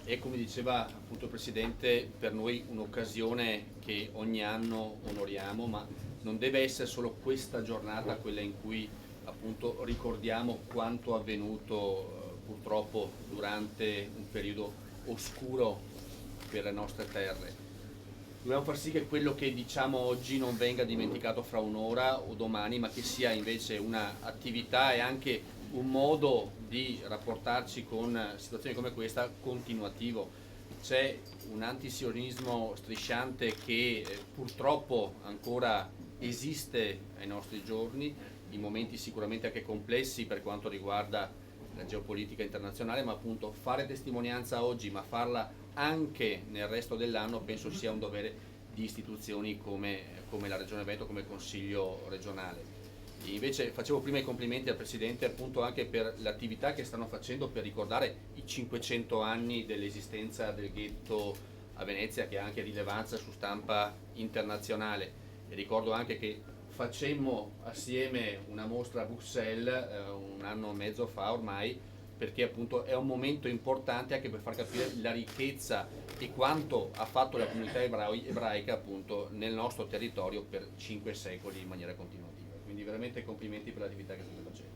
E come diceva appunto il Presidente, per noi un'occasione che ogni anno onoriamo, ma non deve essere solo questa giornata quella in cui appunto ricordiamo quanto avvenuto purtroppo durante un periodo oscuro per le nostre terre. Dobbiamo far sì che quello che diciamo oggi non venga dimenticato fra un'ora o domani, ma che sia invece un'attività e anche un modo di rapportarci con situazioni come questa continuativo. C'è un antisionismo strisciante che purtroppo ancora esiste ai nostri giorni, in momenti sicuramente anche complessi per quanto riguarda la geopolitica internazionale, ma appunto fare testimonianza oggi, ma farla anche nel resto dell'anno, penso sia un dovere di istituzioni come la Regione Veneto, come il Consiglio regionale. E invece facevo prima i complimenti al Presidente appunto anche per l'attività che stanno facendo per ricordare i 500 anni dell'esistenza del ghetto a Venezia, che ha anche rilevanza su stampa internazionale. E ricordo anche che facemmo assieme una mostra a Bruxelles un anno e mezzo fa ormai, perché appunto è un momento importante anche per far capire la ricchezza e quanto ha fatto la comunità ebraica appunto nel nostro territorio per 5 secoli in maniera continuativa. Quindi veramente complimenti per l'attività che state facendo.